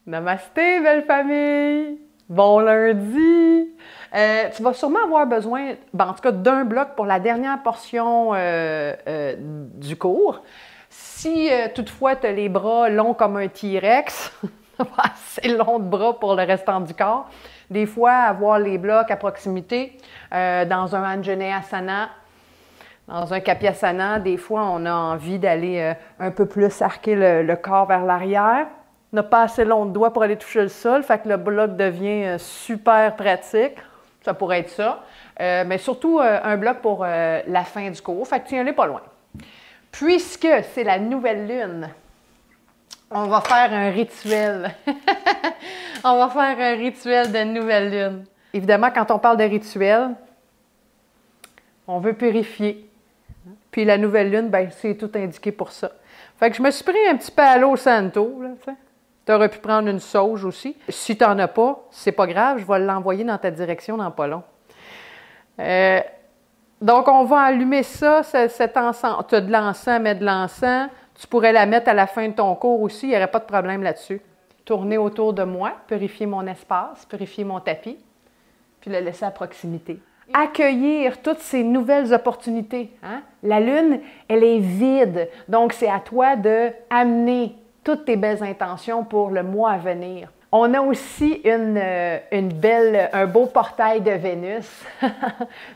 Namasté, belle famille! Bon lundi! Tu vas sûrement avoir besoin, en tout cas, d'un bloc pour la dernière portion du cours. Si toutefois tu as les bras longs comme un T-Rex, assez long de bras pour le restant du corps, des fois, avoir les blocs à proximité, dans un Anjaneyasana, dans un Kapiasana, des fois, on a envie d'aller un peu plus arquer le corps vers l'arrière. On n'a pas assez long de doigts pour aller toucher le sol, fait que le bloc devient super pratique. Ça pourrait être ça. Mais surtout, un bloc pour la fin du cours. Fait que tiens-les pas loin. Puisque c'est la nouvelle lune, on va faire un rituel. On va faire un rituel de nouvelle lune. Évidemment, quand on parle de rituel, on veut purifier. Puis la nouvelle lune, ben, c'est tout indiqué pour ça. Fait que je me suis pris un petit Palo Santo, là, tu sais. Tu aurais pu prendre une sauge aussi. Si tu n'en as pas, c'est pas grave, je vais l'envoyer dans ta direction dans pas long. Donc, on va allumer ça, cet encens. Tu as de l'encens, mets de l'encens. Tu pourrais la mettre à la fin de ton cours aussi, il n'y aurait pas de problème là-dessus. Tourner autour de moi, purifier mon espace, purifier mon tapis, puis le laisser à proximité. Accueillir toutes ces nouvelles opportunités. Hein? La lune, elle est vide, donc c'est à toi d'amener toutes tes belles intentions pour le mois à venir. On a aussi un beau portail de Vénus.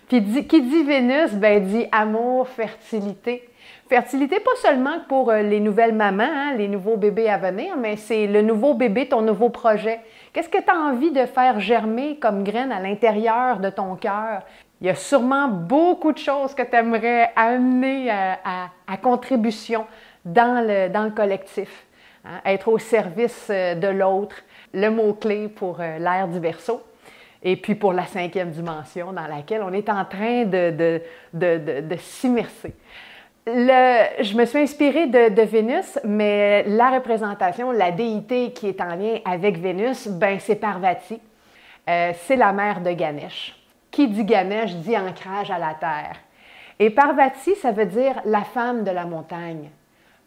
Puis qui dit Vénus, ben dit amour, fertilité. Fertilité, pas seulement pour les nouvelles mamans, hein, les nouveaux bébés à venir, mais c'est le nouveau bébé, ton nouveau projet. Qu'est-ce que tu as envie de faire germer comme graine à l'intérieur de ton cœur? Il y a sûrement beaucoup de choses que tu aimerais amener à contribution dans le collectif. Hein, être au service de l'autre, le mot-clé pour l'ère du Verseau, et puis pour la 5e dimension dans laquelle on est en train de s'immerser. Je me suis inspirée de Vénus, mais la représentation, la déité qui est en lien avec Vénus, ben c'est Parvati. C'est la mère de Ganesh. Qui dit Ganesh dit ancrage à la terre. Et Parvati, ça veut dire la femme de la montagne.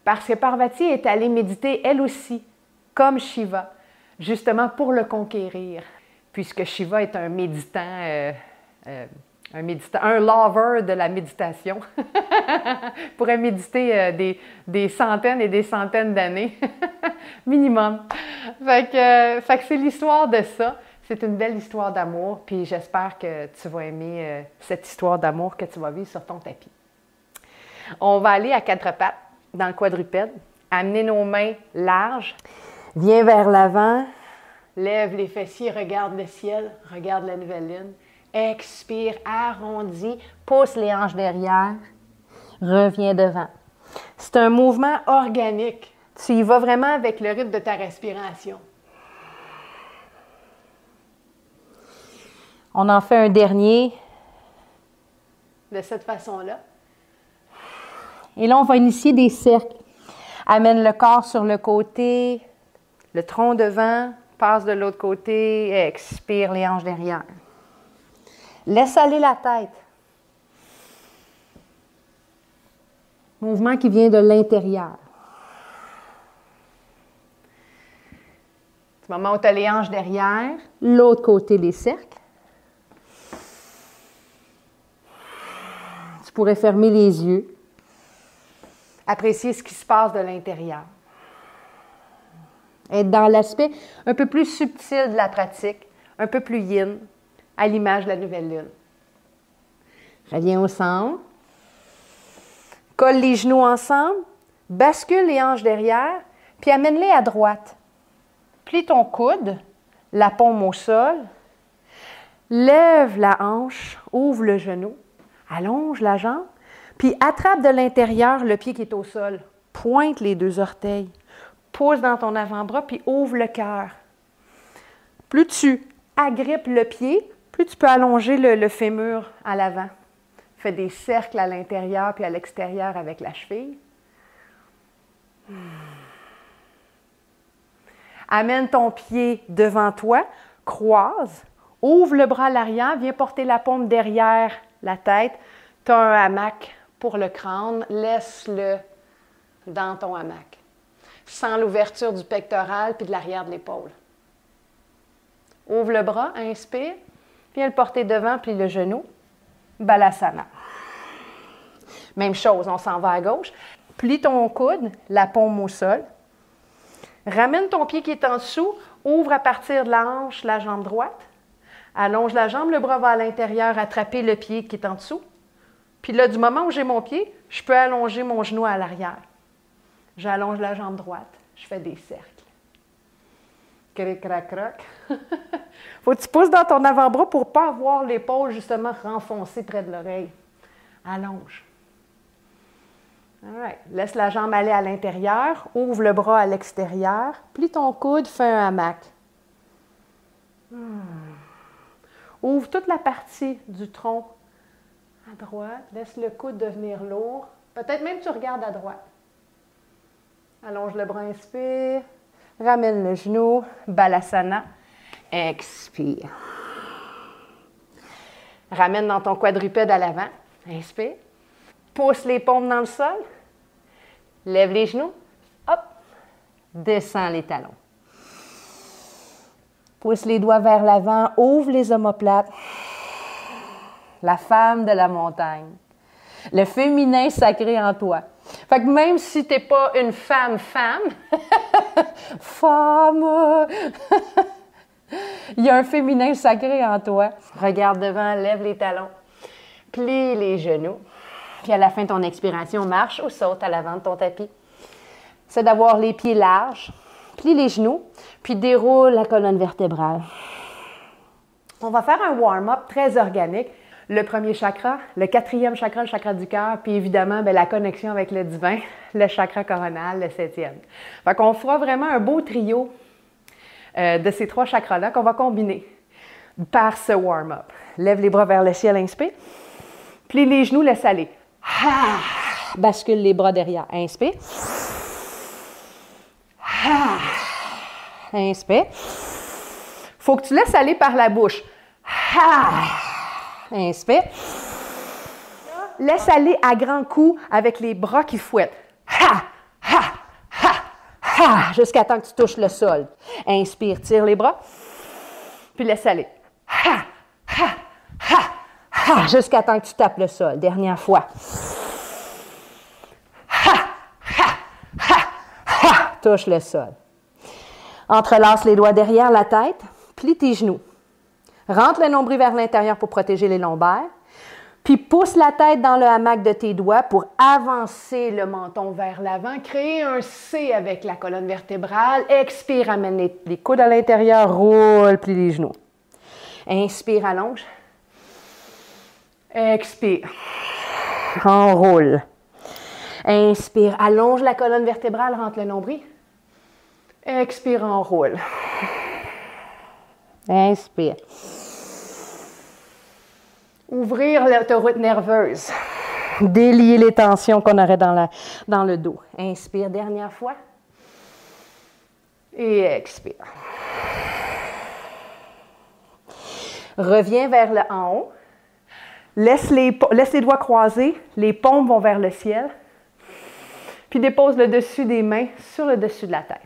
Parce que Parvati est allée méditer, elle aussi, comme Shiva, justement pour le conquérir. Puisque Shiva est un méditant, un lover de la méditation. Il pourrait méditer des centaines et des centaines d'années, minimum. Fait que c'est l'histoire de ça. C'est une belle histoire d'amour, puis j'espère que tu vas aimer cette histoire d'amour que tu vas vivre sur ton tapis. On va aller à quatre pattes dans le quadrupède, amener nos mains larges, viens vers l'avant, lève les fessiers, regarde le ciel, regarde la nouvelle lune. Expire, arrondis, pousse les hanches derrière, reviens devant. C'est un mouvement organique. Tu y vas vraiment avec le rythme de ta respiration. On en fait un dernier de cette façon-là. Et là, on va initier des cercles. Amène le corps sur le côté, le tronc devant, passe de l'autre côté, expire les hanches derrière. Laisse aller la tête. Mouvement qui vient de l'intérieur. Du moment où tu as les hanches derrière, l'autre côté les cercles. Tu pourrais fermer les yeux. Apprécier ce qui se passe de l'intérieur. Être dans l'aspect un peu plus subtil de la pratique, un peu plus yin, à l'image de la nouvelle lune. Reviens au centre. Colle les genoux ensemble, bascule les hanches derrière, puis amène-les à droite. Plie ton coude, la paume au sol, lève la hanche, ouvre le genou, allonge la jambe, puis attrape de l'intérieur le pied qui est au sol. Pointe les deux orteils, pousse dans ton avant-bras, puis ouvre le cœur. Plus tu agrippes le pied, plus tu peux allonger le fémur à l'avant. Fais des cercles à l'intérieur puis à l'extérieur avec la cheville. Amène ton pied devant toi, croise, ouvre le bras à l'arrière, viens porter la paume derrière la tête. Tu as un hamac pour le crâne, laisse-le dans ton hamac. Sens l'ouverture du pectoral puis de l'arrière de l'épaule. Ouvre le bras, inspire. Viens le porter devant, plie le genou. Balasana. Même chose, on s'en va à gauche. Plie ton coude, la paume au sol. Ramène ton pied qui est en dessous. Ouvre à partir de la hanche la jambe droite. Allonge la jambe, le bras va à l'intérieur, attraper le pied qui est en dessous. Puis là, du moment où j'ai mon pied, je peux allonger mon genou à l'arrière. J'allonge la jambe droite. Je fais des cercles. Cric, crac, croc. Faut que tu pousses dans ton avant-bras pour ne pas avoir l'épaule justement renfoncée près de l'oreille. Allonge. All right. Laisse la jambe aller à l'intérieur. Ouvre le bras à l'extérieur. Plie ton coude, fais un hamac. Ouvre toute la partie du tronc à droite. Laisse le coude devenir lourd. Peut-être même tu regardes à droite. Allonge le bras, inspire. Ramène le genou. Balasana. Expire. Ramène dans ton quadrupède à l'avant. Inspire. Pousse les paumes dans le sol. Lève les genoux. Hop. Descends les talons. Pousse les doigts vers l'avant. Ouvre les omoplates. La femme de la montagne. Le féminin sacré en toi. Fait que même si tu n'es pas une femme, femme, il y a un féminin sacré en toi. Regarde devant, lève les talons. Plie les genoux. Puis à la fin de ton expiration, marche ou saute à l'avant de ton tapis. C'est d'avoir les pieds larges. Plie les genoux, puis déroule la colonne vertébrale. On va faire un warm-up très organique. Le premier chakra, le quatrième chakra, le chakra du cœur, puis évidemment, la connexion avec le divin, le chakra coronal, le septième. Fait qu'on fera vraiment un beau trio de ces trois chakras-là qu'on va combiner par ce warm-up. Lève les bras vers le ciel, inspire. Plie les genoux, laisse aller. Ah! Bascule les bras derrière. Inspire. Ah! Inspire. Faut que tu laisses aller par la bouche. Ah! Inspire. Laisse aller à grands coups avec les bras qui fouettent. Ha! Ha! Ha! Ha! Jusqu'à temps que tu touches le sol. Inspire, tire les bras. Puis laisse aller. Ha! Ha! Ha! Ha! Jusqu'à temps que tu tapes le sol. Dernière fois. Ha! Ha! Ha! Ha! Touche le sol. Entrelace les doigts derrière la tête. Plie tes genoux. Rentre le nombril vers l'intérieur pour protéger les lombaires. Puis pousse la tête dans le hamac de tes doigts pour avancer le menton vers l'avant. Créer un C avec la colonne vertébrale. Expire, amène les coudes à l'intérieur. Roule, plie les genoux. Inspire, allonge. Expire. Enroule. Inspire, allonge la colonne vertébrale, rentre le nombril. Expire, enroule. Inspire. Ouvrir l'autoroute nerveuse. Délier les tensions qu'on aurait dans le dos. Inspire, dernière fois. Et expire. Reviens vers le en haut. Laisse les doigts croisés. Les paumes vont vers le ciel. Puis dépose le dessus des mains sur le dessus de la tête.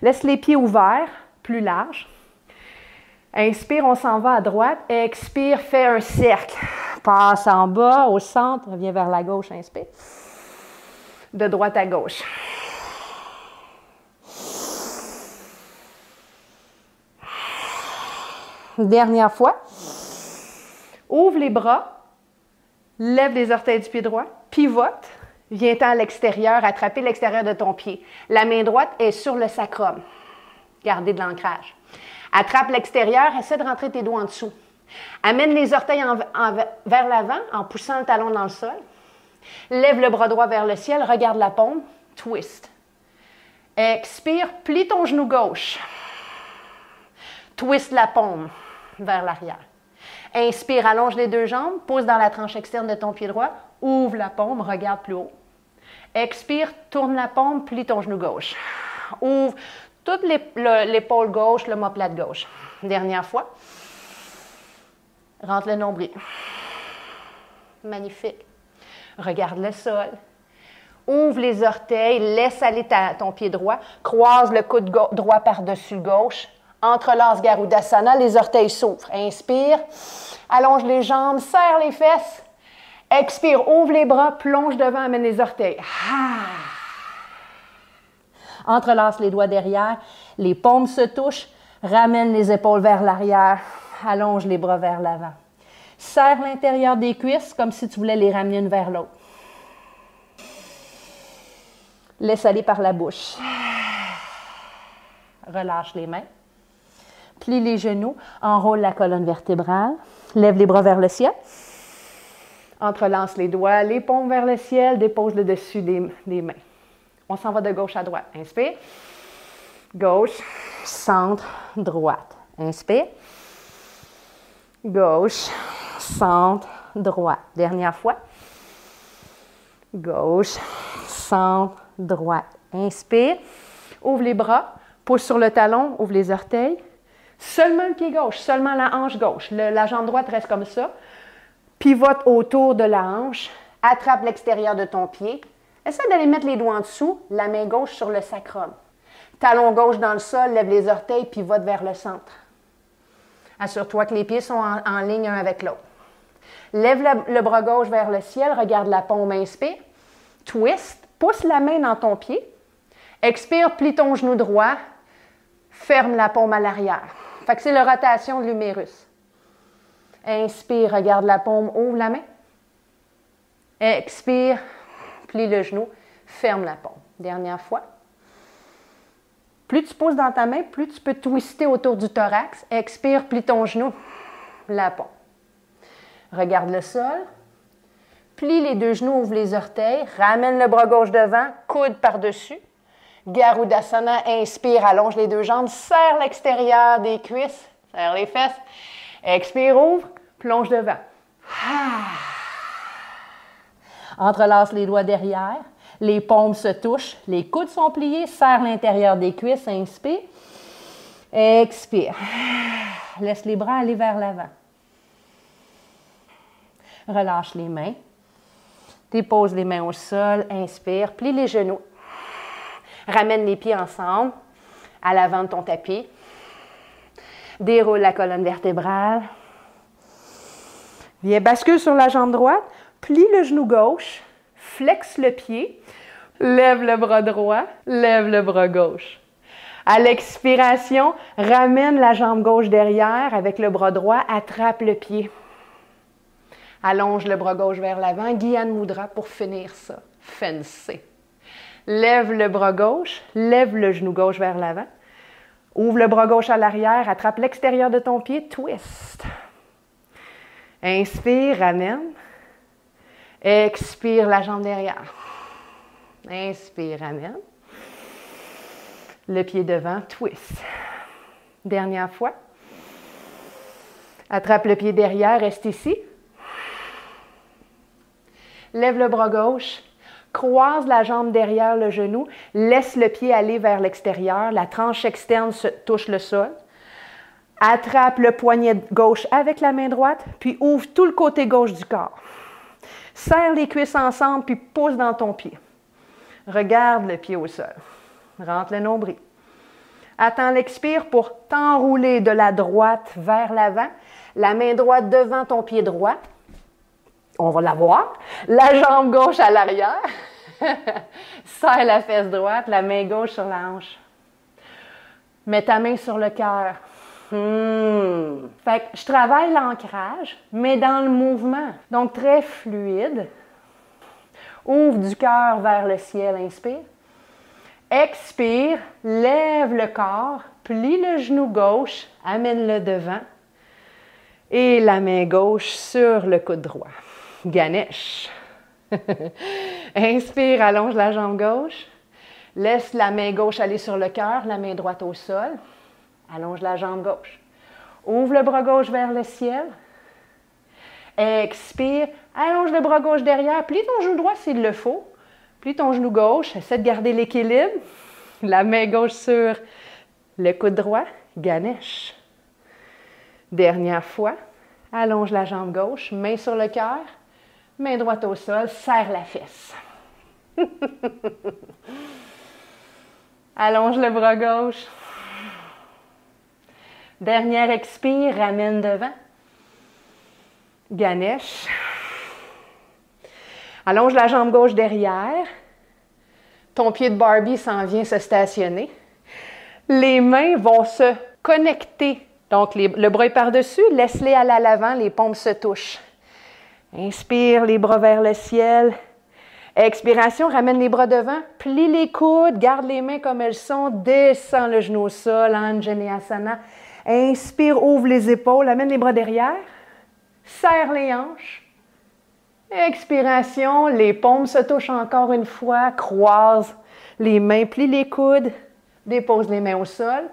Laisse les pieds ouverts, plus larges. Inspire, on s'en va à droite. Expire, fais un cercle. Passe en bas, au centre, reviens vers la gauche, inspire. De droite à gauche. Dernière fois. Ouvre les bras. Lève les orteils du pied droit. Pivote. Viens-t'en à l'extérieur, attraper l'extérieur de ton pied. La main droite est sur le sacrum. Gardez de l'ancrage. Attrape l'extérieur, essaie de rentrer tes doigts en dessous. Amène les orteils vers l'avant en poussant le talon dans le sol. Lève le bras droit vers le ciel, regarde la paume, twist. Expire, plie ton genou gauche. Twist la paume vers l'arrière. Inspire, allonge les deux jambes, pousse dans la tranche externe de ton pied droit, ouvre la paume, regarde plus haut. Expire, tourne la paume, plie ton genou gauche. Ouvre toute l'épaule gauche, l'omoplate gauche. Dernière fois. Rentre le nombril. Magnifique. Regarde le sol. Ouvre les orteils, laisse aller ton pied droit, croise le coude droit par-dessus le gauche, entrelace Garudasana, les orteils s'ouvrent. Inspire, allonge les jambes, serre les fesses. Expire, ouvre les bras, plonge devant, amène les orteils. Entrelace les doigts derrière, les paumes se touchent, ramène les épaules vers l'arrière, allonge les bras vers l'avant. Serre l'intérieur des cuisses comme si tu voulais les ramener une vers l'autre. Laisse aller par la bouche. Relâche les mains. Plie les genoux, enroule la colonne vertébrale, lève les bras vers le ciel. Entrelace les doigts, les paumes vers le ciel, dépose le dessus des mains. On s'en va de gauche à droite. Inspire. Gauche, centre, droite. Inspire. Gauche, centre, droite. Dernière fois. Gauche, centre, droite. Inspire. Ouvre les bras. Pousse sur le talon. Ouvre les orteils. Seulement le pied gauche, seulement la hanche gauche. La jambe droite reste comme ça. Pivote autour de la hanche. Attrape l'extérieur de ton pied. Essaie d'aller mettre les doigts en dessous, la main gauche sur le sacrum. Talon gauche dans le sol, lève les orteils, pivote vers le centre. Assure-toi que les pieds sont en ligne un avec l'autre. Lève le bras gauche vers le ciel, regarde la paume, inspire. Twist, pousse la main dans ton pied. Expire, plie ton genou droit. Ferme la paume à l'arrière. Fait que c'est la rotation de l'humérus. Inspire, regarde la paume, ouvre la main. Expire, plie le genou, ferme la paume. Dernière fois. Plus tu poses dans ta main, plus tu peux twister autour du thorax. Expire, plie ton genou, la paume. Regarde le sol. Plie les deux genoux, ouvre les orteils. Ramène le bras gauche devant, coude par-dessus. Garudasana, inspire, allonge les deux jambes, serre l'extérieur des cuisses, serre les fesses. Expire, ouvre, plonge devant. Entrelace les doigts derrière, les paumes se touchent, les coudes sont pliés, serre l'intérieur des cuisses, inspire. Expire. Laisse les bras aller vers l'avant. Relâche les mains. Dépose les mains au sol, inspire, plie les genoux. Ramène les pieds ensemble, à l'avant de ton tapis. Déroule la colonne vertébrale. Viens, bascule sur la jambe droite. Plie le genou gauche. Flexe le pied. Lève le bras droit. Lève le bras gauche. À l'expiration, ramène la jambe gauche derrière avec le bras droit. Attrape le pied. Allonge le bras gauche vers l'avant. Gyan Mudra pour finir ça. Fancy. Lève le bras gauche, lève le genou gauche vers l'avant. Ouvre le bras gauche à l'arrière, attrape l'extérieur de ton pied, twist. Inspire, ramène. Expire la jambe derrière. Inspire, ramène. Le pied devant, twist. Dernière fois. Attrape le pied derrière, reste ici. Lève le bras gauche. Croise la jambe derrière le genou, laisse le pied aller vers l'extérieur, la tranche externe touche le sol. Attrape le poignet gauche avec la main droite, puis ouvre tout le côté gauche du corps. Serre les cuisses ensemble, puis pousse dans ton pied. Regarde le pied au sol. Rentre le nombril. Attends l'expire pour t'enrouler de la droite vers l'avant, la main droite devant ton pied droit. On va la voir. La jambe gauche à l'arrière. Serre la fesse droite, la main gauche sur la hanche. Mets ta main sur le cœur. Fait que je travaille l'ancrage, mais dans le mouvement. Donc, très fluide. Ouvre du cœur vers le ciel, inspire. Expire, lève le corps, plie le genou gauche, amène-le devant. Et la main gauche sur le coude droit. Ganesh. Inspire, allonge la jambe gauche. Laisse la main gauche aller sur le cœur, la main droite au sol. Allonge la jambe gauche. Ouvre le bras gauche vers le ciel. Expire, allonge le bras gauche derrière. Plie ton genou droit s'il le faut. Plie ton genou gauche. Essaie de garder l'équilibre. La main gauche sur le coude droit. Ganesh. Dernière fois. Allonge la jambe gauche. Main sur le cœur. Main droite au sol, serre la fesse. Allonge le bras gauche. Dernière expire, ramène devant. Ganesh. Allonge la jambe gauche derrière. Ton pied de Barbie s'en vient se stationner. Les mains vont se connecter. Donc, le bras est par-dessus, laisse-les aller à l'avant, les paumes se touchent. Inspire, les bras vers le ciel. Expiration, ramène les bras devant, plie les coudes, garde les mains comme elles sont, descends le genou au sol, Anjaneyasana. Inspire, ouvre les épaules, amène les bras derrière, serre les hanches. Expiration, les paumes se touchent encore une fois, croise les mains, plie les coudes, dépose les mains au sol,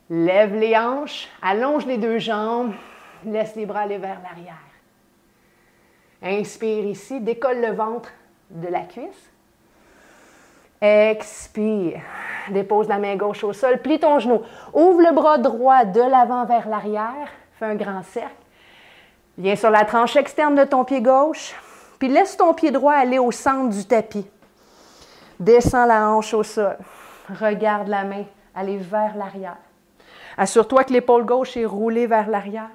lève les hanches, allonge les deux jambes, laisse les bras aller vers l'arrière. Inspire ici, décolle le ventre de la cuisse. Expire, dépose la main gauche au sol, plie ton genou, ouvre le bras droit de l'avant vers l'arrière, fais un grand cercle. Viens sur la tranche externe de ton pied gauche, puis laisse ton pied droit aller au centre du tapis. Descends la hanche au sol. Regarde la main aller vers l'arrière. Assure-toi que l'épaule gauche est roulée vers l'arrière.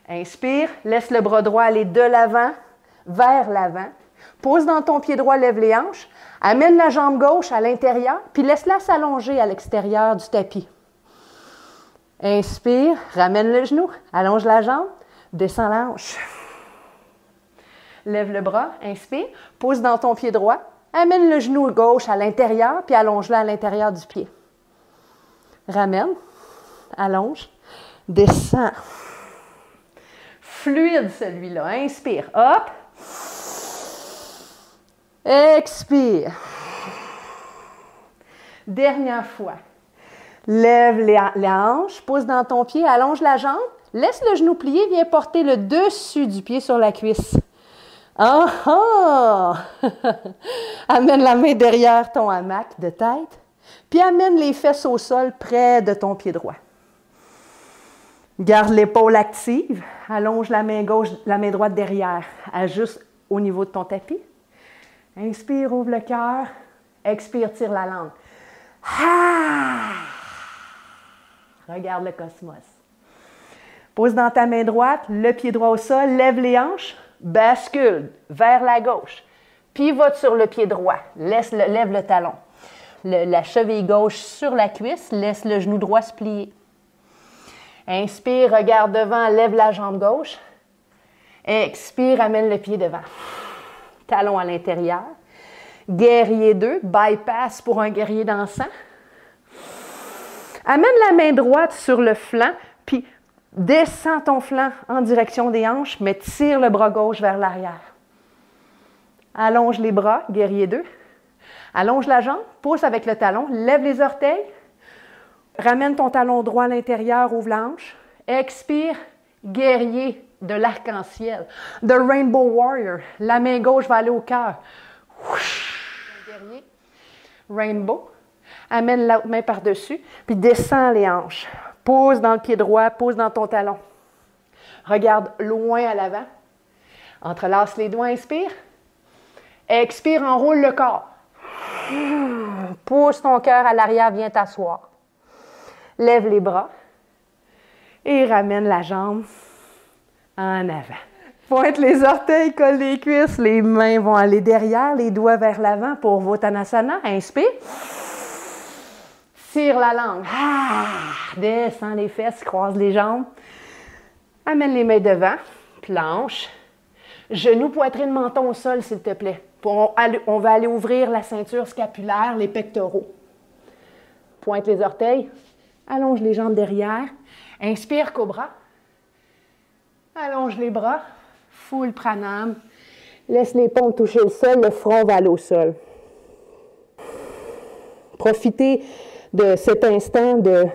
Inspire, laisse le bras droit aller de l'avant vers l'avant. Pose dans ton pied droit, lève les hanches. Amène la jambe gauche à l'intérieur, puis laisse-la s'allonger à l'extérieur du tapis. Inspire, ramène le genou, allonge la jambe, descends la hanche. Lève le bras, inspire, pose dans ton pied droit, amène le genou gauche à l'intérieur, puis allonge-le à l'intérieur du pied. Ramène, allonge, descends. Fluide celui-là, inspire, hop. Expire. Dernière fois. Lève les hanches, pose dans ton pied, allonge la jambe, laisse le genou plié, viens porter le dessus du pied sur la cuisse. Ah ah! Amène la main derrière ton hamac de tête, puis amène les fesses au sol près de ton pied droit. Garde l'épaule active, allonge la main gauche, la main droite derrière, ajuste au niveau de ton tapis. Inspire, ouvre le cœur. Expire, tire la langue. Ah! Regarde le cosmos. Pose dans ta main droite, le pied droit au sol, lève les hanches, bascule vers la gauche. Pivote sur le pied droit, lève le talon. La cheville gauche sur la cuisse, laisse le genou droit se plier. Inspire, regarde devant, lève la jambe gauche. Expire, amène le pied devant. Talon à l'intérieur. Guerrier 2, bypass pour un guerrier dansant. Amène la main droite sur le flanc, puis descends ton flanc en direction des hanches, mais tire le bras gauche vers l'arrière. Allonge les bras, guerrier 2. Allonge la jambe, pousse avec le talon, lève les orteils. Ramène ton talon droit à l'intérieur, ouvre la hanche. Expire, guerrier de l'arc-en-ciel. The Rainbow Warrior. La main gauche va aller au cœur. Guerrier. Rainbow. Amène l'autre main par-dessus, puis descends les hanches. Pose dans le pied droit, pose dans ton talon. Regarde loin à l'avant. Entrelace les doigts, inspire. Expire, enroule le corps. Pousse ton cœur à l'arrière, viens t'asseoir. Lève les bras et ramène la jambe en avant. Pointe les orteils, colle les cuisses, les mains vont aller derrière, les doigts vers l'avant pour Vottanasana. Inspire. Tire la langue. Ah! Descends les fesses, croise les jambes. Amène les mains devant, planche. Genoux, poitrine, menton au sol, s'il te plaît. On va aller ouvrir la ceinture scapulaire, les pectoraux. Pointe les orteils. Allonge les jambes derrière. Inspire, cobra. Allonge les bras. Full pranam. Laisse les paumes toucher le sol. Le front va aller au sol. Profitez de cet instant de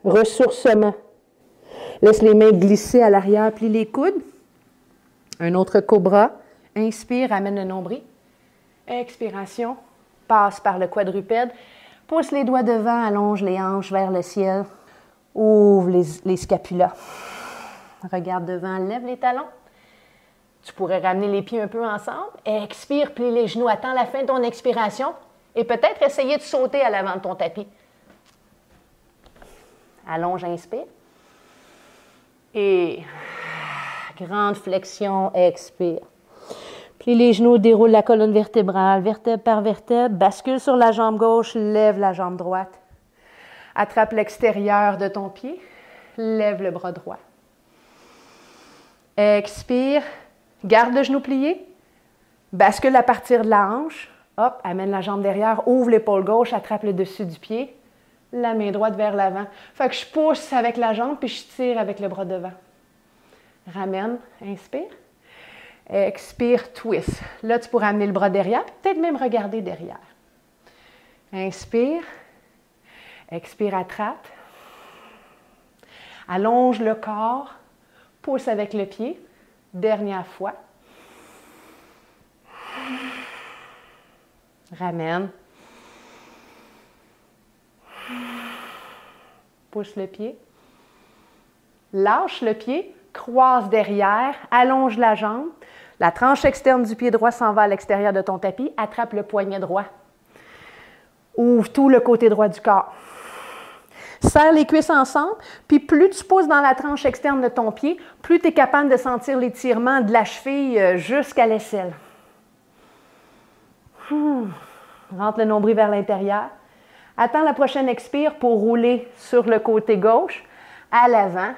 ressourcement. Laisse les mains glisser à l'arrière. Plie les coudes. Un autre cobra. Inspire, amène le nombril. Expiration. Passe par le quadrupède. Pousse les doigts devant, allonge les hanches vers le ciel. Ouvre les scapulas. Regarde devant, lève les talons. Tu pourrais ramener les pieds un peu ensemble. Expire, plie les genoux. Attends la fin de ton expiration et peut-être essayer de sauter à l'avant de ton tapis. Allonge, inspire. Et grande flexion, expire. Plie les genoux, déroule la colonne vertébrale, vertèbre par vertèbre, bascule sur la jambe gauche, lève la jambe droite. Attrape l'extérieur de ton pied, lève le bras droit. Expire, garde le genou plié, bascule à partir de la hanche, hop, amène la jambe derrière, ouvre l'épaule gauche, attrape le dessus du pied, la main droite vers l'avant. Fait que je pousse avec la jambe puis je tire avec le bras devant. Ramène, inspire. Expire, twist. Là, tu pourras amener le bras derrière, peut-être même regarder derrière. Inspire. Expire, attrape. Allonge le corps. Pousse avec le pied. Dernière fois. Ramène. Pousse le pied. Lâche le pied. Croise derrière. Allonge la jambe. La tranche externe du pied droit s'en va à l'extérieur de ton tapis. Attrape le poignet droit. Ouvre tout le côté droit du corps. Serre les cuisses ensemble, puis plus tu pousses dans la tranche externe de ton pied, plus tu es capable de sentir l'étirement de la cheville jusqu'à l'aisselle. Rentre le nombril vers l'intérieur. Attends la prochaine expire pour rouler sur le côté gauche, à l'avant.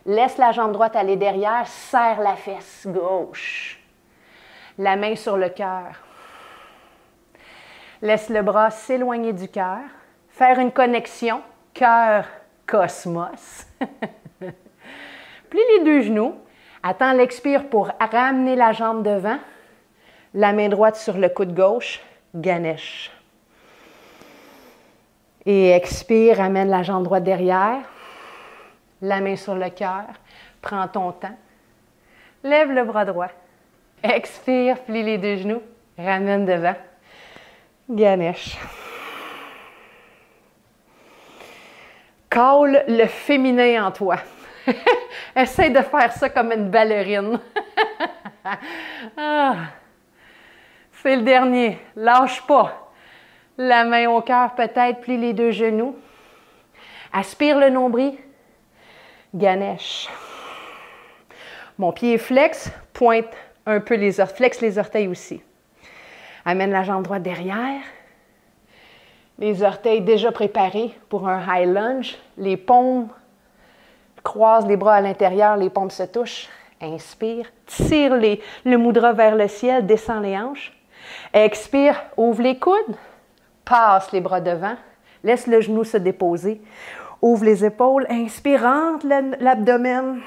Laisse la jambe droite aller derrière, serre la fesse gauche. La main sur le cœur. Laisse le bras s'éloigner du cœur. Faire une connexion cœur-cosmos. Plie les deux genoux. Attends l'expire pour ramener la jambe devant. La main droite sur le coude gauche. Ganesh. Et expire, ramène la jambe droite derrière. La main sur le cœur. Prends ton temps. Lève le bras droit. Expire, plie les deux genoux. Ramène devant. Ganesh. Cale le féminin en toi. Essaye de faire ça comme une ballerine. Ah. C'est le dernier. Lâche pas. La main au cœur peut-être, plie les deux genoux. Aspire le nombril. Ganesh. Mon pied est flex, pointe un peu les orteils, flex les orteils aussi. Amène la jambe droite derrière. Les orteils déjà préparés pour un high lunge. Les paumes croisent les bras à l'intérieur, les paumes se touchent. Inspire, tire le mudra vers le ciel, descend les hanches. Expire, ouvre les coudes, passe les bras devant, laisse le genou se déposer. Ouvre les épaules, inspire, rentre l'abdomen.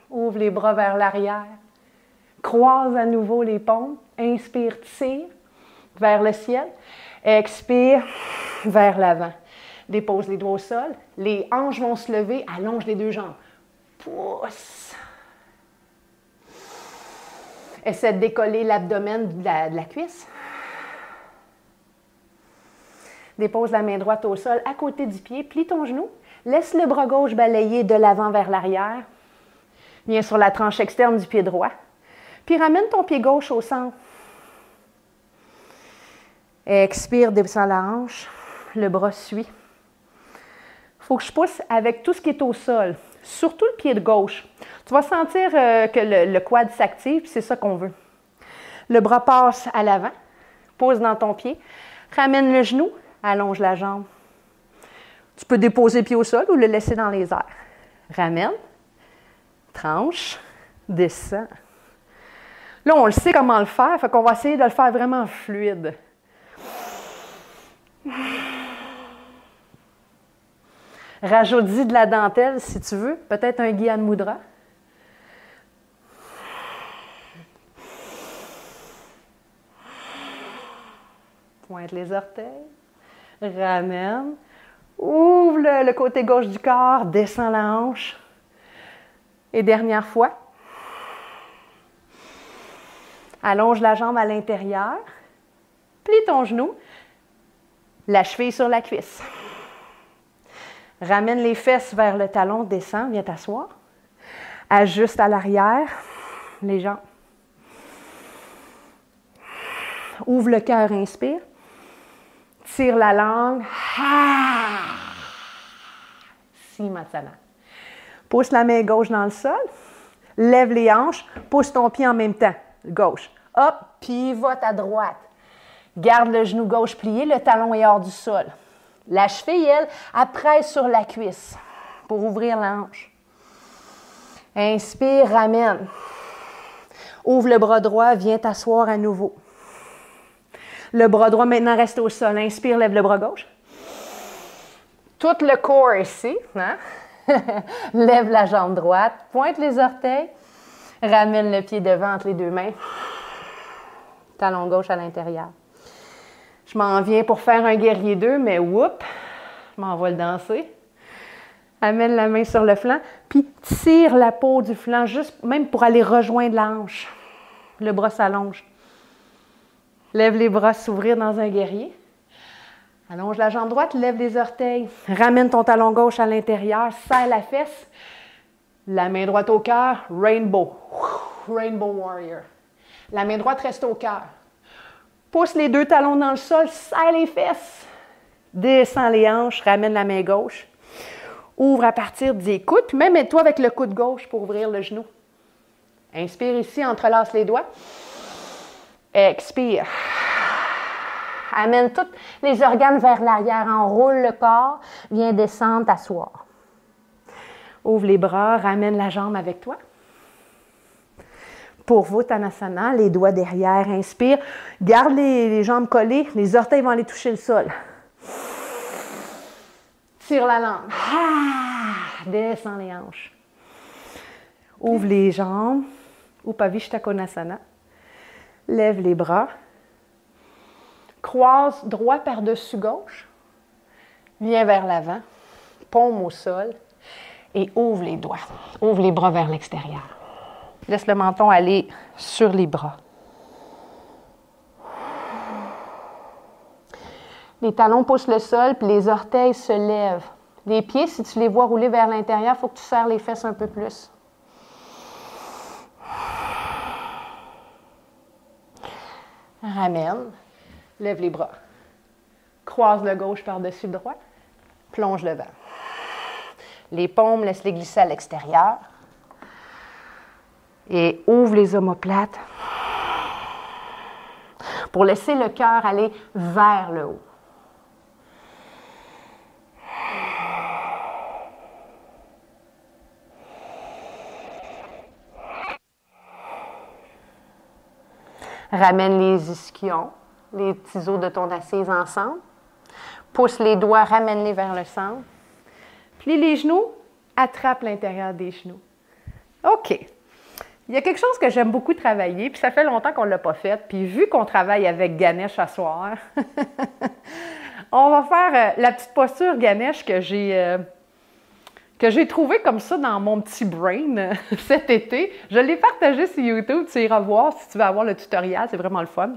Ouvre les bras vers l'arrière. Croise à nouveau les paumes. Inspire, tire vers le ciel. Expire, vers l'avant. Dépose les doigts au sol. Les hanches vont se lever. Allonge les deux jambes. Pousse. Essaie de décoller l'abdomen de la cuisse. Dépose la main droite au sol à côté du pied. Plie ton genou. Laisse le bras gauche balayer de l'avant vers l'arrière. Viens sur la tranche externe du pied droit. Puis ramène ton pied gauche au centre. Expire, descends la hanche. Le bras suit. Il faut que je pousse avec tout ce qui est au sol, surtout le pied de gauche. Tu vas sentir que le quad s'active, c'est ça qu'on veut. Le bras passe à l'avant. Pose dans ton pied. Ramène le genou. Allonge la jambe. Tu peux déposer le pied au sol ou le laisser dans les airs. Ramène. Tranche. Descend. Là, on le sait comment le faire, fait qu'on va essayer de le faire vraiment fluide. Rajoute-y de la dentelle si tu veux, peut-être un Gyan Mudra. Pointe les orteils. Ramène. Ouvre le côté gauche du corps, descend la hanche. Et dernière fois. Allonge la jambe à l'intérieur. Plie ton genou. La cheville sur la cuisse. Ramène les fesses vers le talon, descends, viens t'asseoir. Ajuste à l'arrière les jambes. Ouvre le cœur, inspire. Tire la langue. Simatsana. Pousse la main gauche dans le sol. Lève les hanches. Pousse ton pied en même temps. Gauche. Hop, pivote à droite. Garde le genou gauche plié, le talon est hors du sol. La cheville, elle presse sur la cuisse pour ouvrir la hanche. Inspire, ramène. Ouvre le bras droit, viens t'asseoir à nouveau. Le bras droit maintenant reste au sol. Inspire, lève le bras gauche. Tout le corps ici. Hein? Lève la jambe droite, pointe les orteils, ramène le pied devant entre les deux mains. Talon gauche à l'intérieur. Je m'en viens pour faire un guerrier 2, mais whoop, je m'en vais le danser. Amène la main sur le flanc, puis tire la peau du flanc, juste même pour aller rejoindre la hanche. Le bras s'allonge. Lève les bras, s'ouvrir dans un guerrier. Allonge la jambe droite, lève les orteils. Ramène ton talon gauche à l'intérieur, serre la fesse. La main droite au cœur, rainbow. Rainbow warrior. La main droite reste au cœur. Pousse les deux talons dans le sol, serre les fesses. Descends les hanches, ramène la main gauche. Ouvre à partir des coudes, puis même mets-toi avec le coude gauche pour ouvrir le genou. Inspire ici, entrelace les doigts. Expire. Amène tous les organes vers l'arrière, enroule le corps, viens descendre, t'asseoir. Ouvre les bras, ramène la jambe avec toi. Pour Uttanasana, les doigts derrière, inspire. Garde les jambes collées, les orteils vont aller toucher le sol. Tire la langue. Descends les hanches. Ouvre les jambes. Upavishta Konasana. Lève les bras. Croise droit par-dessus gauche. Viens vers l'avant. Paume au sol. Et ouvre les doigts. Ouvre les bras vers l'extérieur. Laisse le menton aller sur les bras. Les talons poussent le sol, puis les orteils se lèvent. Les pieds, si tu les vois rouler vers l'intérieur, il faut que tu serres les fesses un peu plus. Ramène. Lève les bras. Croise le gauche par-dessus le droit. Plonge le vent. Les paumes, laisse-les glisser à l'extérieur. Et ouvre les omoplates pour laisser le cœur aller vers le haut. Ramène les ischions, les petits os de ton assise ensemble. Pousse les doigts, ramène-les vers le centre. Plie les genoux, attrape l'intérieur des genoux. OK. Il y a quelque chose que j'aime beaucoup travailler, puis ça fait longtemps qu'on ne l'a pas fait, puis vu qu'on travaille avec Ganesh ce soir, on va faire la petite posture Ganesh que j'ai trouvée comme ça dans mon petit brain cet été. Je l'ai partagé sur YouTube, tu iras voir si tu veux avoir le tutoriel, c'est vraiment le fun.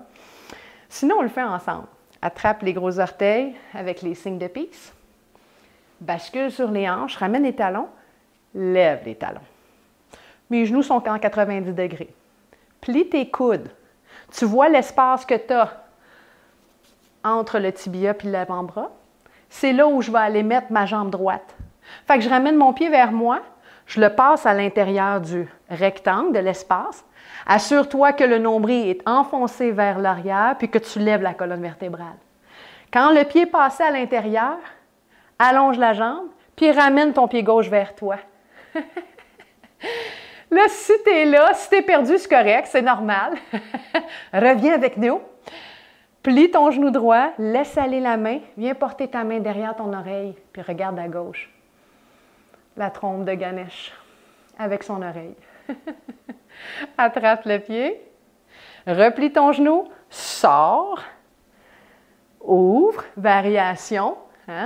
Sinon, on le fait ensemble. Attrape les gros orteils avec les signes de peace. Bascule sur les hanches, ramène les talons, lève les talons. Mes genoux sont en 90 degrés. Plie tes coudes. Tu vois l'espace que tu as entre le tibia et l'avant-bras. C'est là où je vais aller mettre ma jambe droite. Fait que je ramène mon pied vers moi, je le passe à l'intérieur du rectangle, de l'espace. Assure-toi que le nombril est enfoncé vers l'arrière puis que tu lèves la colonne vertébrale. Quand le pied est passé à l'intérieur, allonge la jambe puis ramène ton pied gauche vers toi. Là, si tu es là, si tu es perdu, c'est correct, c'est normal. Reviens avec nous. Plie ton genou droit, laisse aller la main, viens porter ta main derrière ton oreille, puis regarde à gauche. La trompe de Ganesh avec son oreille. Attrape le pied, replie ton genou, sors, ouvre, variation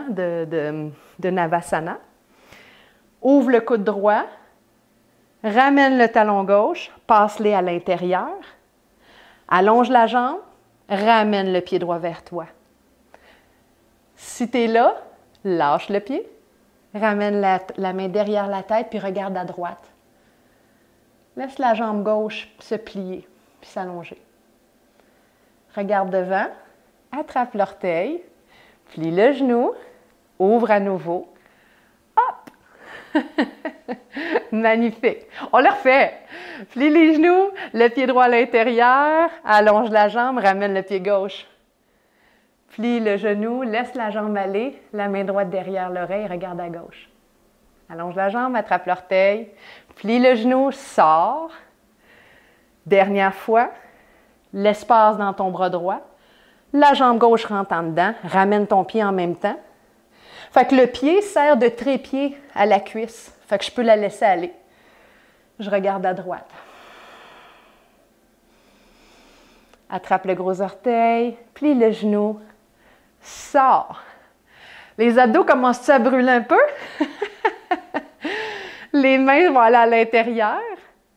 de Navasana. Ouvre le coude droit. Ramène le talon gauche, passe-les à l'intérieur. Allonge la jambe, ramène le pied droit vers toi. Si tu es là, lâche le pied, ramène la main derrière la tête puis regarde à droite. Laisse la jambe gauche se plier puis s'allonger. regarde devant, attrape l'orteil, plie le genou, ouvre à nouveau. Hop! Magnifique. On le refait. Plie les genoux, le pied droit à l'intérieur, allonge la jambe, ramène le pied gauche. Plie le genou, laisse la jambe aller, la main droite derrière l'oreille, regarde à gauche. Allonge la jambe, attrape l'orteil, plie le genou, sors. Dernière fois, l'espace dans ton bras droit. La jambe gauche rentre en dedans, ramène ton pied en même temps. Fait que le pied sert de trépied à la cuisse. Fait que je peux la laisser aller. Je regarde à droite. Attrape le gros orteil, plie le genou, sors. Les abdos commencent-ils à brûler un peu? Les mains vont aller à l'intérieur,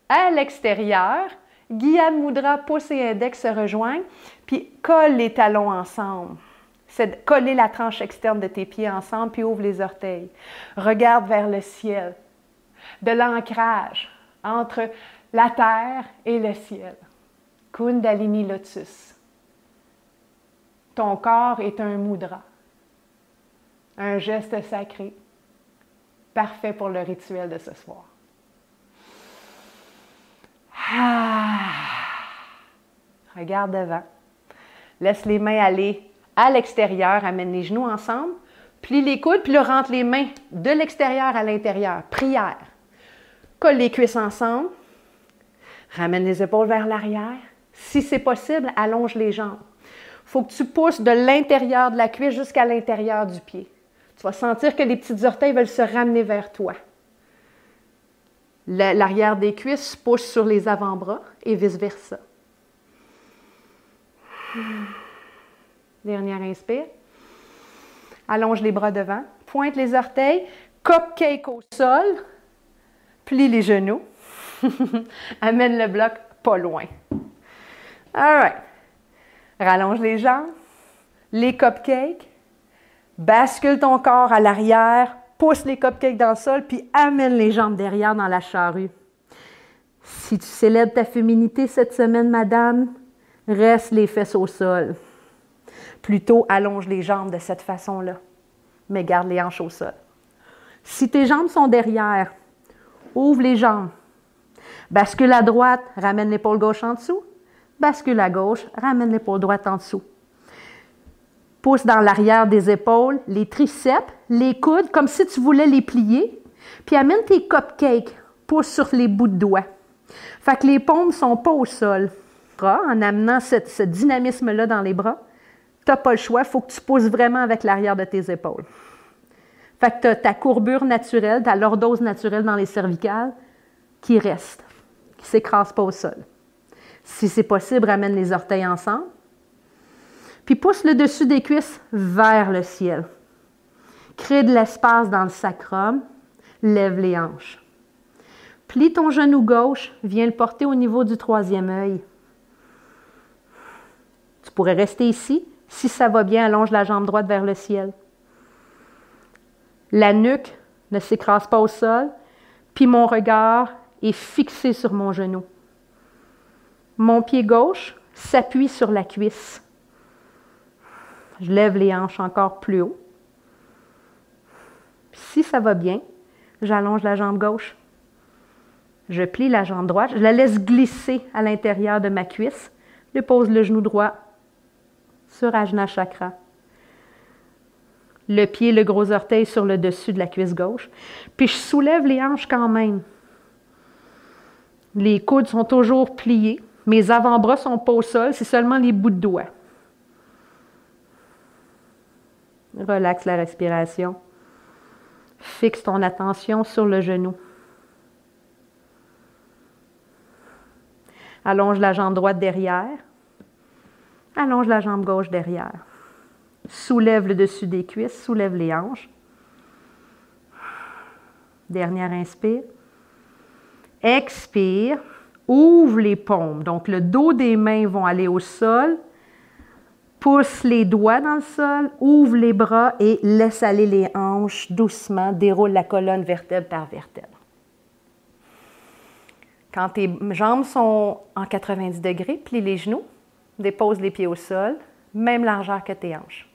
à l'extérieur. Guillaume Mudra, pouce et index se rejoignent, puis colle les talons ensemble. C'est de coller la tranche externe de tes pieds ensemble, puis ouvre les orteils. Regarde vers le ciel. De l'ancrage entre la terre et le ciel. Kundalini Lotus. Ton corps est un mudra. Un geste sacré. Parfait pour le rituel de ce soir. Regarde devant. Laisse les mains aller à l'extérieur. Amène les genoux ensemble. Plie les coudes, puis là, rentre les mains de l'extérieur à l'intérieur. Prière. Colle les cuisses ensemble. Ramène les épaules vers l'arrière. Si c'est possible, allonge les jambes. Il faut que tu pousses de l'intérieur de la cuisse jusqu'à l'intérieur du pied. Tu vas sentir que les petits orteils veulent se ramener vers toi. L'arrière des cuisses pousse sur les avant-bras et vice-versa. Dernière inspire. Allonge les bras devant. Pointe les orteils. Cupcake au sol. Plie les genoux. Amène le bloc pas loin. All right. Rallonge les jambes. Les cupcakes. Bascule ton corps à l'arrière. Pousse les cupcakes dans le sol, puis amène les jambes derrière dans la charrue. Si tu célèbres ta féminité cette semaine, madame, reste les fesses au sol. Plutôt, allonge les jambes de cette façon-là, mais garde les hanches au sol. Si tes jambes sont derrière, ouvre les jambes. Bascule à droite, ramène l'épaule gauche en dessous. Bascule à gauche, ramène l'épaule droite en dessous. Pousse dans l'arrière des épaules, les triceps, les coudes, comme si tu voulais les plier. Puis amène tes cupcakes, pousse sur les bouts de doigts. Fait que les paumes ne sont pas au sol. En amenant ce dynamisme-là dans les bras, tu n'as pas le choix, il faut que tu pousses vraiment avec l'arrière de tes épaules. Fait que tu as ta courbure naturelle, ta lordose naturelle dans les cervicales qui reste, qui ne s'écrase pas au sol. Si c'est possible, ramène les orteils ensemble. Puis pousse le dessus des cuisses vers le ciel. Crée de l'espace dans le sacrum. Lève les hanches. Plie ton genou gauche. Viens le porter au niveau du troisième œil. Tu pourrais rester ici. Si ça va bien, allonge la jambe droite vers le ciel. La nuque ne s'écrase pas au sol. Puis mon regard est fixé sur mon genou. Mon pied gauche s'appuie sur la cuisse. Je lève les hanches encore plus haut. Puis si ça va bien, j'allonge la jambe gauche. Je plie la jambe droite. Je la laisse glisser à l'intérieur de ma cuisse. Je pose le genou droit sur Ajna Chakra. Le pied, le gros orteil sur le dessus de la cuisse gauche. Puis je soulève les hanches quand même. Les coudes sont toujours pliés. Mes avant-bras ne sont pas au sol, c'est seulement les bouts de doigts. Relaxe la respiration. Fixe ton attention sur le genou. Allonge la jambe droite derrière. Allonge la jambe gauche derrière. Soulève le dessus des cuisses, soulève les hanches. Dernière inspire. Expire. Ouvre les paumes. Donc, le dos des mains vont aller au sol. Pousse les doigts dans le sol, ouvre les bras et laisse aller les hanches doucement. Déroule la colonne vertèbre par vertèbre. Quand tes jambes sont en 90 degrés, plie les genoux. dépose les pieds au sol, même largeur que tes hanches.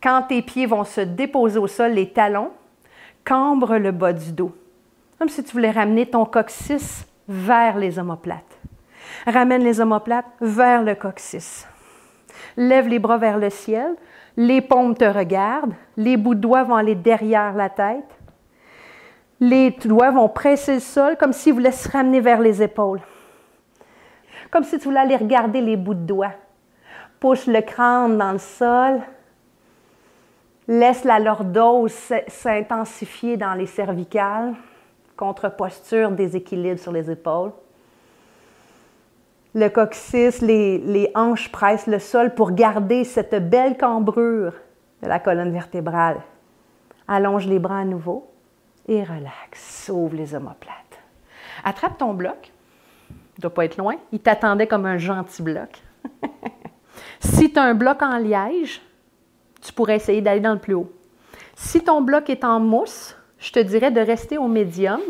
Quand tes pieds vont se déposer au sol, les talons, cambre le bas du dos. Comme si tu voulais ramener ton coccyx vers les omoplates. Ramène les omoplates vers le coccyx. Lève les bras vers le ciel. Les paumes te regardent. Les bouts de doigts vont aller derrière la tête. Les doigts vont presser le sol comme s'ils voulaient se ramener vers les épaules. Comme si tu voulais aller regarder les bouts de doigts. Pousse le crâne dans le sol. Laisse la lordose s'intensifier dans les cervicales. Contre-posture, déséquilibre sur les épaules. Le coccyx, les hanches pressent le sol pour garder cette belle cambrure de la colonne vertébrale. Allonge les bras à nouveau et relaxe. Ouvre les omoplates. Attrape ton bloc. Il ne doit pas être loin. Il t'attendait comme un gentil bloc. Si tu as un bloc en liège, tu pourrais essayer d'aller dans le plus haut. Si ton bloc est en mousse, je te dirais de rester au médium.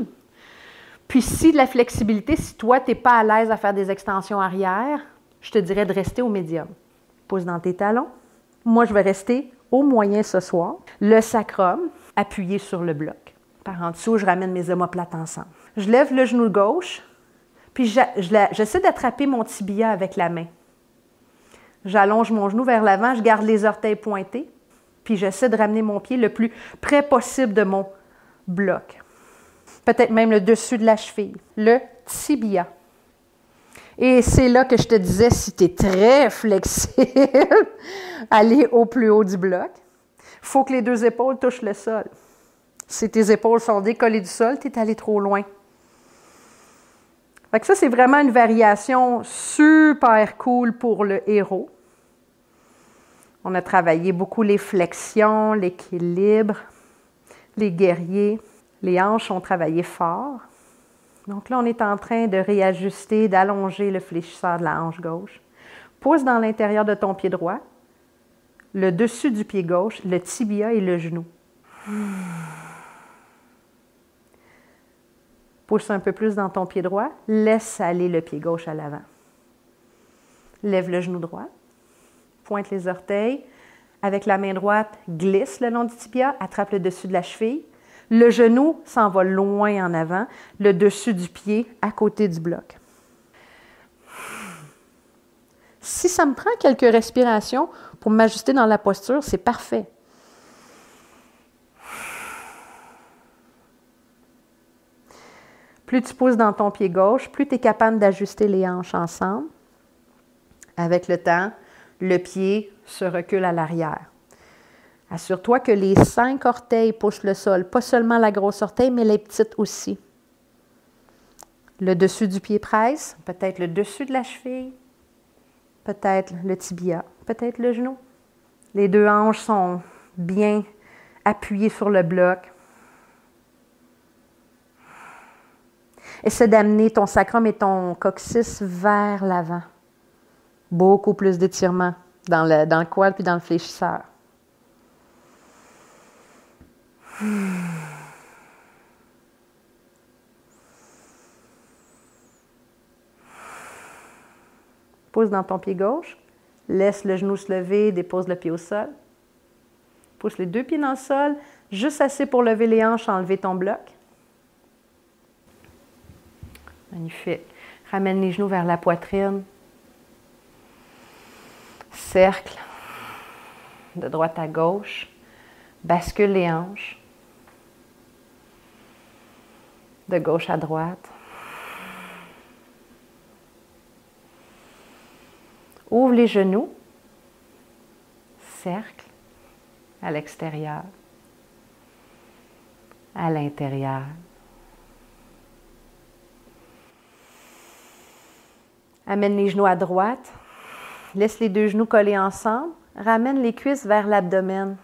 Puis si de la flexibilité, si toi, tu n'es pas à l'aise à faire des extensions arrière, je te dirais de rester au médium. Pousse dans tes talons. Moi, je vais rester au moyen ce soir. Le sacrum appuyé sur le bloc. Par en dessous, je ramène mes omoplates ensemble. Je lève le genou gauche, puis j'essaie d'attraper mon tibia avec la main. J'allonge mon genou vers l'avant, je garde les orteils pointés, puis j'essaie de ramener mon pied le plus près possible de mon bloc. Peut-être même le dessus de la cheville, le tibia. Et c'est là que je te disais, si tu es très flexible, aller au plus haut du bloc. Il faut que les deux épaules touchent le sol. Si tes épaules sont décollées du sol, tu es allé trop loin. Fait que ça, c'est vraiment une variation super cool pour le héros. On a travaillé beaucoup les flexions, l'équilibre, les guerriers. Les hanches ont travaillé fort. Donc là, on est en train de réajuster, d'allonger le fléchisseur de la hanche gauche. Pousse dans l'intérieur de ton pied droit, le dessus du pied gauche, le tibia et le genou. Pousse un peu plus dans ton pied droit, laisse aller le pied gauche à l'avant. Lève le genou droit, pointe les orteils. Avec la main droite, glisse le long du tibia, attrape le dessus de la cheville. Le genou s'en va loin en avant, le dessus du pied à côté du bloc. Si ça me prend quelques respirations pour m'ajuster dans la posture, c'est parfait. Plus tu pousses dans ton pied gauche, plus tu es capable d'ajuster les hanches ensemble. Avec le temps, le pied se recule à l'arrière. Assure-toi que les 5 orteils poussent le sol, pas seulement la grosse orteil, mais les petites aussi. Le dessus du pied presse, peut-être le dessus de la cheville, peut-être le tibia, peut-être le genou. Les deux hanches sont bien appuyées sur le bloc. Essaie d'amener ton sacrum et ton coccyx vers l'avant. Beaucoup plus d'étirement dans le quad puis dans le fléchisseur. Pousse dans ton pied gauche. Laisse le genou se lever, dépose le pied au sol. Pousse les deux pieds dans le sol, juste assez pour lever les hanches, enlever ton bloc. Magnifique. Ramène les genoux vers la poitrine. Cercle de droite à gauche. Bascule les hanches. De gauche à droite. Ouvre les genoux. Cercle à l'extérieur. À l'intérieur. Amène les genoux à droite. Laisse les deux genoux collés ensemble. Ramène les cuisses vers l'abdomen.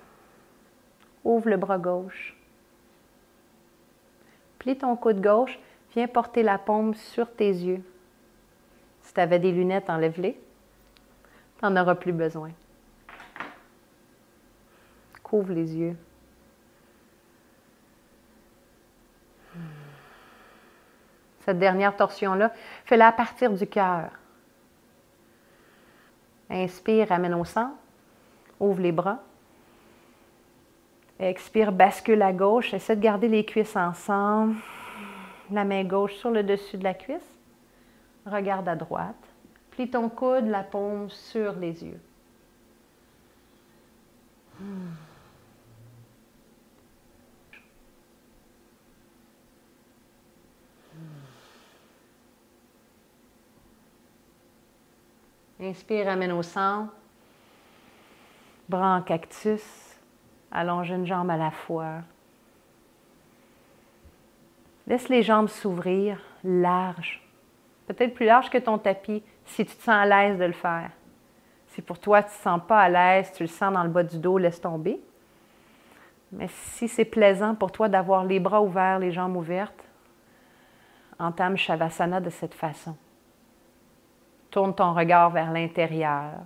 Ouvre le bras gauche. Plie ton coude gauche. Viens porter la paume sur tes yeux. Si tu avais des lunettes, enlève-les. Tu n'en auras plus besoin. Couvre les yeux. Cette dernière torsion-là, fais-la à partir du cœur. Inspire, ramène au centre. Ouvre les bras. Expire, bascule à gauche. Essaie de garder les cuisses ensemble. La main gauche sur le dessus de la cuisse. Regarde à droite. Plie ton coude, la paume sur les yeux. Inspire, ramène au centre. Bras en cactus. Allonge une jambe à la fois. Laisse les jambes s'ouvrir larges. Peut-être plus large que ton tapis, si tu te sens à l'aise de le faire. Si pour toi, tu ne te sens pas à l'aise, tu le sens dans le bas du dos, laisse tomber. Mais si c'est plaisant pour toi d'avoir les bras ouverts, les jambes ouvertes, entame Shavasana de cette façon. Tourne ton regard vers l'intérieur.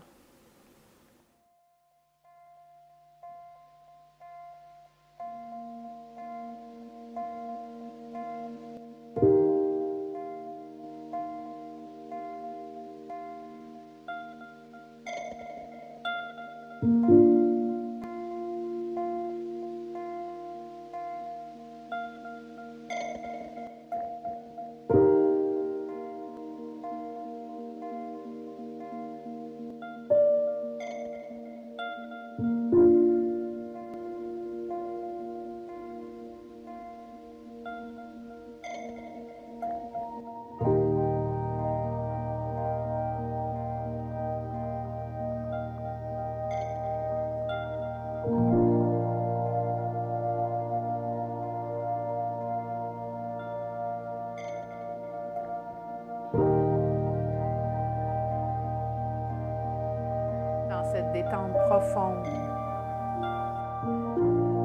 Dans cette détente profonde,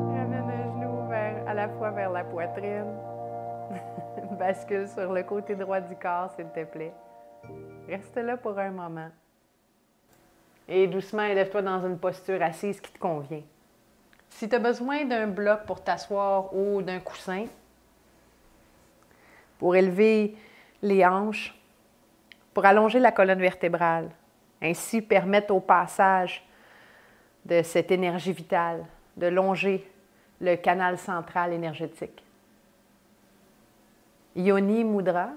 ramène un genou à la fois vers la poitrine. Bascule sur le côté droit du corps, s'il te plaît. Reste là pour un moment. Et doucement, élève-toi dans une posture assise qui te convient. Si tu as besoin d'un bloc pour t'asseoir ou d'un coussin, pour élever les hanches, pour allonger la colonne vertébrale, ainsi permettre au passage de cette énergie vitale, de longer le canal central énergétique. Yoni Mudra,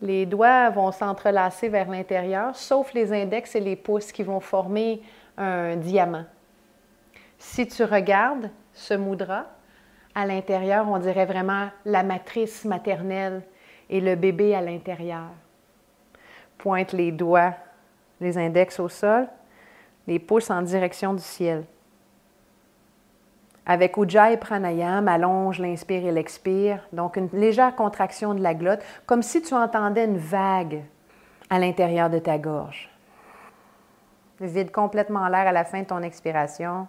les doigts vont s'entrelacer vers l'intérieur, sauf les index et les pouces qui vont former un diamant. Si tu regardes ce mudra, à l'intérieur, on dirait vraiment la matrice maternelle et le bébé à l'intérieur. Pointe les doigts, les index au sol, les pouces en direction du ciel. Avec Ujjayi Pranayama, allonge l'inspire et l'expire, donc une légère contraction de la glotte, comme si tu entendais une vague à l'intérieur de ta gorge. Vide complètement l'air à la fin de ton expiration.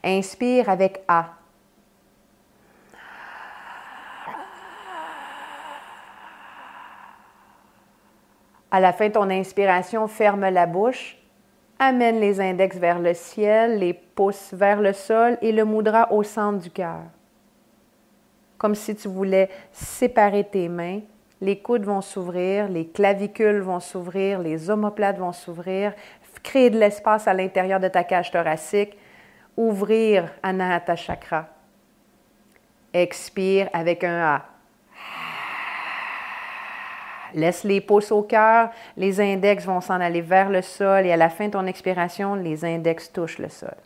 Inspire avec A. À la fin de ton inspiration, ferme la bouche. Amène les index vers le ciel, les pouces vers le sol et le mudra au centre du cœur. Comme si tu voulais séparer tes mains. Les coudes vont s'ouvrir, les clavicules vont s'ouvrir, les omoplates vont s'ouvrir. Créer de l'espace à l'intérieur de ta cage thoracique. Ouvrir Anahata Chakra. Expire avec un A. Laisse les pouces au cœur, les index vont s'en aller vers le sol et à la fin de ton expiration, les index touchent le sol.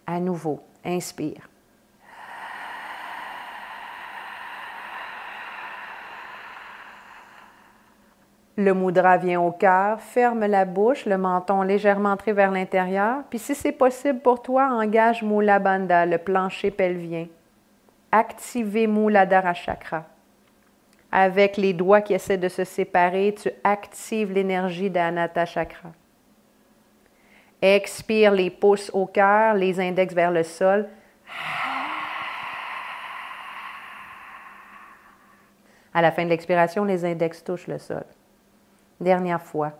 À nouveau, inspire. Le mudra vient au cœur, ferme la bouche, le menton légèrement entré vers l'intérieur. Puis si c'est possible pour toi, engage Mula Bandha, le plancher pelvien. Activez Muladhara Chakra. Avec les doigts qui essaient de se séparer, tu actives l'énergie d'Anahata Chakra. Expire les pouces au cœur, les index vers le sol. À la fin de l'expiration, les index touchent le sol. Dernière fois.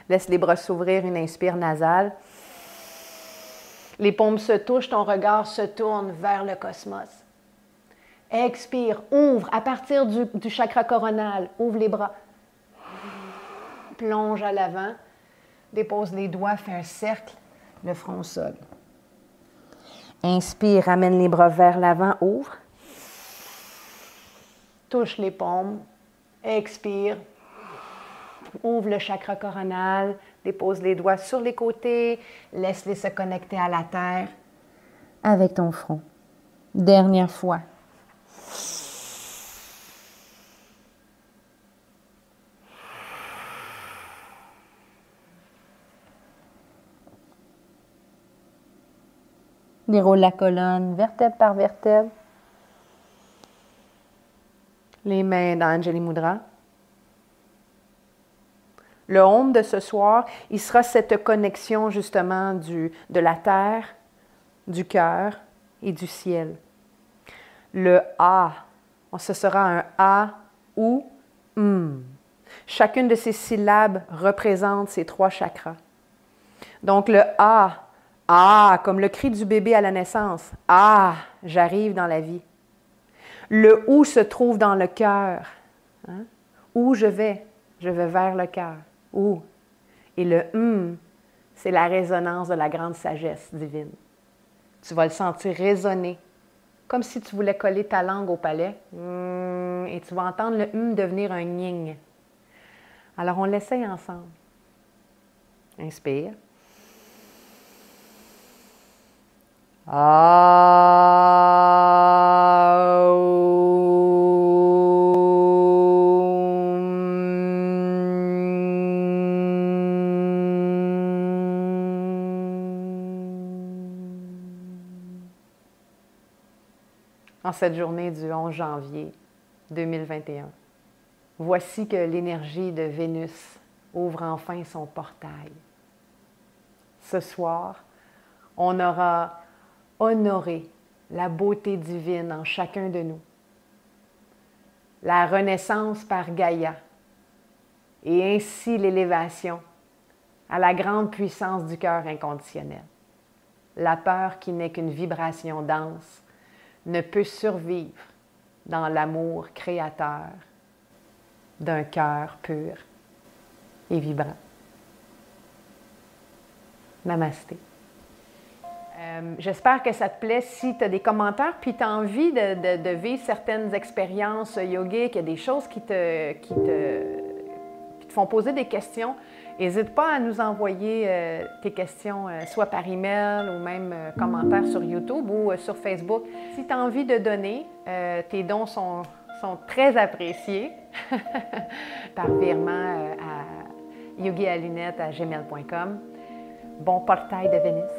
Laisse les bras s'ouvrir, une inspire nasale. Les paumes se touchent, ton regard se tourne vers le cosmos. Expire, ouvre à partir du chakra coronal. Ouvre les bras. Plonge à l'avant. Dépose les doigts, fais un cercle, le front au sol. Inspire, ramène les bras vers l'avant, ouvre. Touche les paumes. Expire. Ouvre le chakra coronal. Dépose les doigts sur les côtés. Laisse-les se connecter à la terre avec ton front. Dernière fois. Déroule la colonne, vertèbre par vertèbre. Les mains dans Anjali Mudra. Le Om de ce soir, il sera cette connexion justement de la terre, du cœur et du ciel. Le A, ce sera un A ou Chacune de ces syllabes représente ces 3 chakras. Donc le A, comme le cri du bébé à la naissance. Ah, j'arrive dans la vie. Le OU se trouve dans le cœur. Hein? Où je vais vers le cœur. Où? Et le c'est la résonance de la grande sagesse divine. Tu vas le sentir résonner, comme si tu voulais coller ta langue au palais. Et tu vas entendre le devenir un ning. Alors on l'essaye ensemble. Inspire. En cette journée du 11 janvier 2021, voici que l'énergie de Vénus ouvre enfin son portail. Ce soir, on aura honoré la beauté divine en chacun de nous, la renaissance par Gaïa, et ainsi l'élévation à la grande puissance du cœur inconditionnel. La peur qui n'est qu'une vibration dense ne peut survivre dans l'amour créateur d'un cœur pur et vibrant. Namasté. J'espère que ça te plaît. Si tu as des commentaires puis tu as envie de vivre certaines expériences yogiques, il y a des choses qui te font poser des questions, n'hésite pas à nous envoyer tes questions soit par email ou même commentaires sur YouTube ou sur Facebook. Si tu as envie de donner, tes dons sont très appréciés par virement à yogialunette@gmail.com. Bon portail de Vénus!